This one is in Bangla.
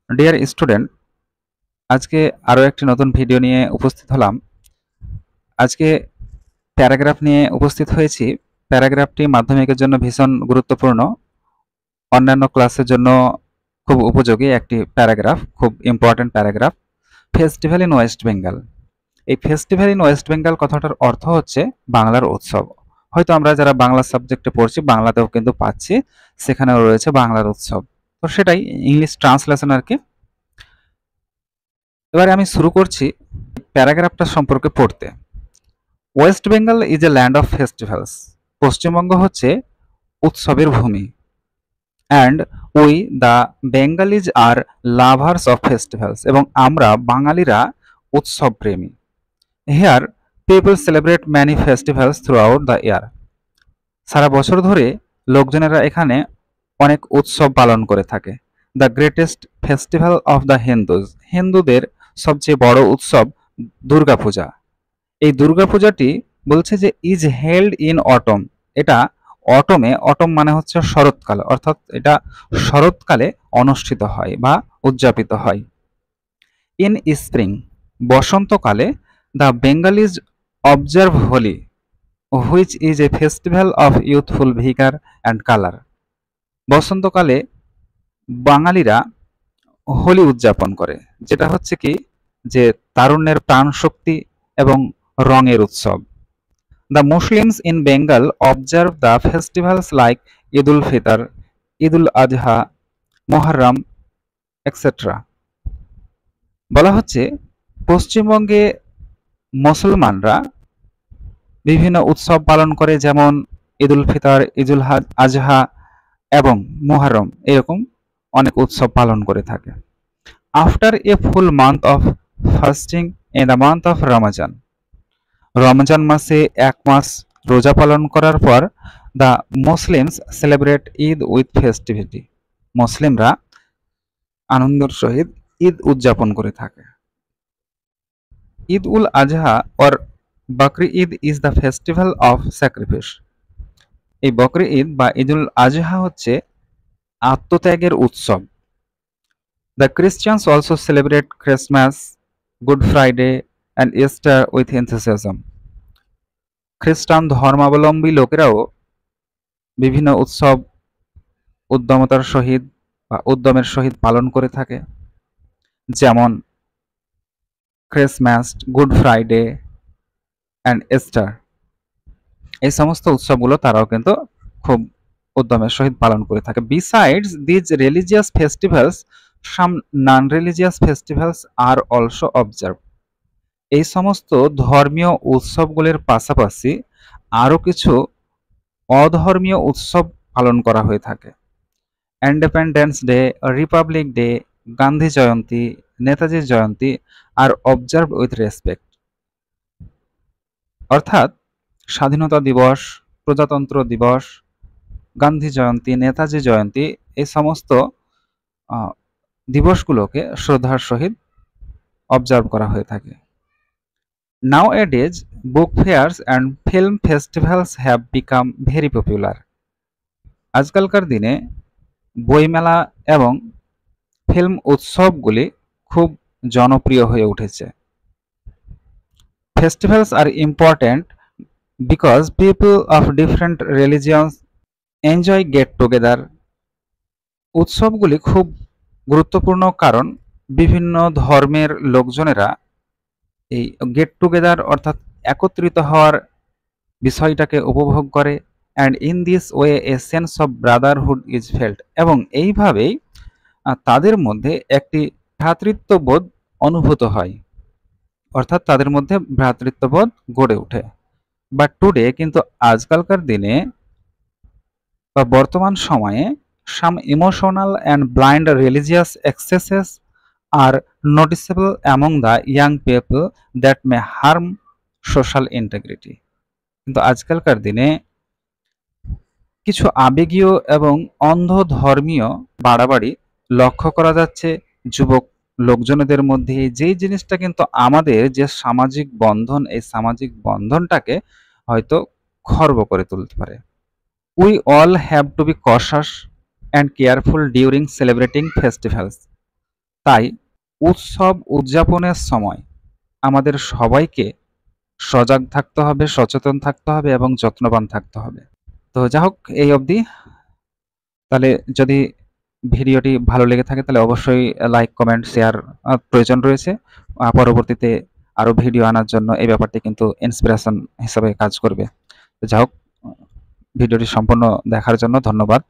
ডিয়ার স্টুডেন্ট, আজকে আরও একটি নতুন ভিডিও নিয়ে উপস্থিত হলাম। আজকে প্যারাগ্রাফ নিয়ে উপস্থিত হয়েছি। প্যারাগ্রাফটি মাধ্যমিকের জন্য ভীষণ গুরুত্বপূর্ণ, অন্যান্য ক্লাসের জন্য খুব উপযোগী একটি প্যারাগ্রাফ, খুব important paragraph. Festival in West Bengal. এই ফেস্টিভ্যাল ইন ওয়েস্ট বেঙ্গল কথাটার অর্থ হচ্ছে বাংলার উৎসব। হয়তো আমরা যারা বাংলা সাবজেক্টে পড়ছি বাংলাতেও কিন্তু পাচ্ছি, সেখানেও রয়েছে বাংলার উৎসব। তো সেটাই ইংলিশ ট্রান্সলেশন আর কি। এবারে আমি শুরু করছি প্যারাগ্রাফটা সম্পর্কে পড়তে। West Bengal is a land of festivals. পশ্চিমবঙ্গ হচ্ছে উৎসবের ভূমি। And we the Bengalis are lovers of festivals. এবং আমরা বাঙালিরা উৎসব প্রেমী। Here people celebrate many festivals throughout the year. সারা বছর ধরে লোকজনেরা এখানে অনেক উৎসব পালন করে থাকে। The greatest festival of the Hindus. হিন্দুদের সবচেয়ে বড় উৎসব দুর্গাপূজা। এই দুর্গাপূজাটি বলছে যে ইজ হেল্ড ইন অটম। এটা অটমে, অটম মানে হচ্ছে শরৎকাল, অর্থাৎ এটা শরৎকালে অনুষ্ঠিত হয় বা উদযাপিত হয়। ইন স্প্রিং, বসন্তকালে the Bengalis observe Holi, which is a festival of youthful vigour and colour. বসন্তকালে বাঙালিরা হোলি উদযাপন করে, যেটা হচ্ছে কি যে তারুণ্যের প্রাণশক্তি এবং রঙের উৎসব। The Muslims in Bengal observe the festivals like Eid ul-Fitr, Eid ul-Adha, Muharram, etc. বলা হচ্ছে পশ্চিমবঙ্গে মুসলমানরা বিভিন্ন উৎসব পালন করে, যেমন ঈদ উল ফিতর, ঈদ উল আজহা এবং মুহররম, এরকম অনেক উৎসব পালন করে থাকে। After a full month of fasting in the month of Ramzan, Ramzan মাসে এক মাস রোজা পালন করার পর the Muslims celebrate Eid with festivity. মুসলিমরা আনন্দের সহিত ঈদ উদযাপন করে থাকে। Eid ul Azha or Bakri Eid is the festival of sacrifice. এই বকরি ঈদ বা ঈদ উল আজহা হচ্ছে আত্মত্যাগের উৎসব। The Christians also celebrate Christmas, good Friday and Easter with enthusiasm. খ্রিস্টান ধর্মাবলম্বী লোকেরাও বিভিন্ন উৎসব উদ্যমতার সহিত বা উদ্যমের সহিত পালন করে থাকে, যেমন Christmas, good Friday and Easter. এই সমস্ত উৎসবগুলো তারাও কিন্তু খুব উদ্যমের সহিত পালন করে থাকে। Besides these religious festivals, some non religious festivals are also observe. এই সমস্ত ধর্মীয় উৎসবগুলির পাশাপাশি আরও কিছু অধর্মীয় উৎসব পালন করা হয়ে থাকে। Independence day, republic day, Gandhi Jayanti, Netaji Jayanti are observe with respect. অর্থাৎ স্বাধীনতা দিবস, প্রজাতন্ত্র দিবস, গান্ধী জয়ন্তী, নেতাজি জয়ন্তী, এই সমস্ত দিবসগুলোকে শ্রদ্ধার সহিত অবজার্ভ করা হয়ে থাকে। Nowadays, book fairs and film festivals have become very popular. আজকালকার দিনে বইমেলা এবং ফিল্ম উৎসবগুলি খুব জনপ্রিয় হয়ে উঠেছে। Festivals are important because people of different religions enjoy get together. উৎসবগুলি খুব গুরুত্বপূর্ণ কারণ বিভিন্ন ধর্মের লোকজনেরা এই গেট টুগেদার অর্থাৎ একত্রিত হওয়ার বিষয়টাকে উপভোগ করে। And in this way a sense of Brotherhood is felt. এবং এইভাবেই তাদের মধ্যে একটি ভ্রাতৃত্ববোধ অনুভূত হয়, অর্থাৎ তাদের মধ্যে ভ্রাতৃত্ববোধ গড়ে ওঠে। বাট টুডে, কিন্তু আজকালকার দিনে বা বর্তমান সময়ে, some emotional and blind religious excesses are noticeable among the young people that may harm social integrity. কিন্তু আজকালকার দিনে কিছু আবেগীয় এবং অন্ধ ধর্মীয় বাড়াবাড়ি লক্ষ্য করা যাচ্ছে যুবক লোকজনদের মধ্যে, যেই জিনিসটা কিন্তু আমাদের যে সামাজিক বন্ধন, এই সামাজিক বন্ধনটাকে হয়তো খর্ব করে তুলতে পারে। We all have to be conscious and careful during celebrating festivals. তাই উৎসব উদযাপনের সময় আমাদের সবাইকে সজাগ থাকতে হবে, সচেতন থাকতে হবে এবং যত্নবান থাকতে হবে। তো যা হোক, এই অবধি। তাহলে যদি ভিডিওটি ভালো লেগে থাকে তাহলে অবশ্যই লাইক, কমেন্ট, শেয়ার প্রয়োজন রয়েছে। পরবর্তীতে আরো ভিডিও আনার জন্য এই ব্যাপারটি কিন্তু ইন্সপিরেশন হিসেবে কাজ করবে। তো যা হোক, ভিডিওটি সম্পূর্ণ দেখার জন্য ধন্যবাদ।